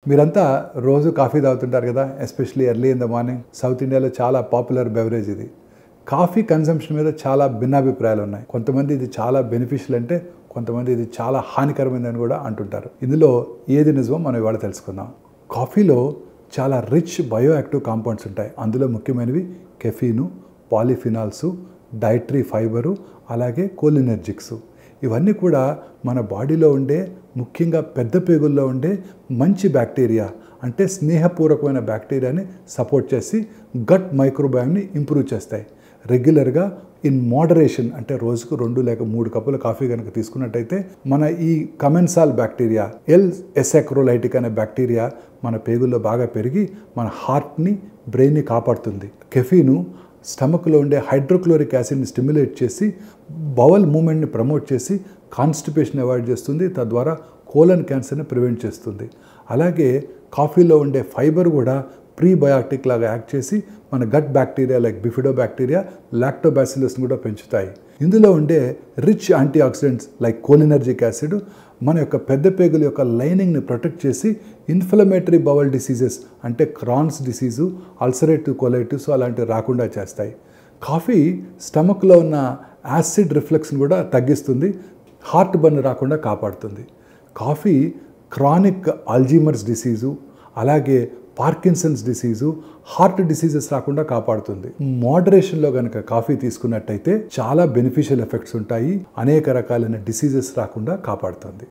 మీరంతా రోజు కాఫీ తాగుతుంటారు కదా, especially early in the morning. South ఇండియాలో చాలా పాపులర్ బెవరేజ్ ఇది. కాఫీ కన్సంప్షన్ మీద చాలా భిన్నాభిప్రాయాలు ఉన్నాయి. కొంతమంది ఇది చాలా బెనిఫిషియల్ అంటే, కొంతమంది ఇది చాలా హానికరమైనదని కూడా అంటుంటారు. ఇందులో ఏది నిజమో మనం ఇవాళ తెలుసుకుందాం. కాఫీలో చాలా రిచ్ బయోయాక్టివ్ కాంపౌండ్స్ ఉంటాయి. అందులో ముఖ్యమైనవి కెఫీను, పాలిఫినాల్స్, డైటరీ ఫైబరు, అలాగే కోలినర్జిక్స్. ఇవన్నీ కూడా మన బాడీలో ఉండే, ముఖ్యంగా పెద్ద పేగుల్లో ఉండే మంచి బ్యాక్టీరియా, అంటే స్నేహపూర్వకమైన బ్యాక్టీరియాని సపోర్ట్ చేసి గట్ మైక్రోబయోమ్ని ఇంప్రూవ్ చేస్తాయి. రెగ్యులర్గా ఇన్ మోడరేషన్, అంటే రోజుకు 2 లేక 3 కప్పుల కాఫీ కనుక తీసుకున్నట్టయితే మన ఈ కమెన్సాల్ బ్యాక్టీరియా, ఎల్ ఎసెక్రోలైటిక్ అనే బ్యాక్టీరియా మన పేగుల్లో బాగా పెరిగి మన హార్ట్ని, బ్రెయిన్ని కాపాడుతుంది. కెఫీను స్టమక్లో ఉండే హైడ్రోక్లోరిక్ యాసిడ్ని స్టిమ్యులేట్ చేసి బవల్ మూమెంట్ని ప్రమోట్ చేసి కాన్స్టిపేషన్ అవాయిడ్ చేస్తుంది. తద్వారా కోలన్ క్యాన్సర్ని ప్రివెంట్ చేస్తుంది. అలాగే కాఫీలో ఉండే ఫైబర్ కూడా ప్రీబయాటిక్ లాగా యాక్ట్ చేసి మన gut bacteria like bifido bacteria, లాక్టోబాసిల్లస్ని కూడా పెంచుతాయి. ఇందులో ఉండే rich anti oxidants like cholinergic acid మన యొక్క పెద్ద పేగుల యొక్క లైనింగ్ని ప్రొటెక్ట్ చేసి ఇన్ఫ్లమేటరీ బవల్ డిసీజెస్ అంటే క్రాన్స్ డిసీజు, అల్సరేటివ్ కొలైటిస్ అలాంటివి రాకుండా చేస్తాయి. కాఫీ స్టమక్లో ఉన్న యాసిడ్ రిఫ్లెక్స్ని కూడా తగ్గిస్తుంది, హార్ట్ బర్న్ రాకుండా కాపాడుతుంది. కాఫీ క్రానిక్ అల్జీమర్స్ డిసీజు, అలాగే పార్కిన్సన్స్ డిసీజు, హార్ట్ డిసీజెస్ రాకుండా కాపాడుతుంది. మోడరేషన్లో కనుక కాఫీ తీసుకున్నట్టయితే చాలా బెనిఫిషియల్ ఎఫెక్ట్స్ ఉంటాయి, అనేక రకాలైన డిసీజెస్ రాకుండా కాపాడుతుంది.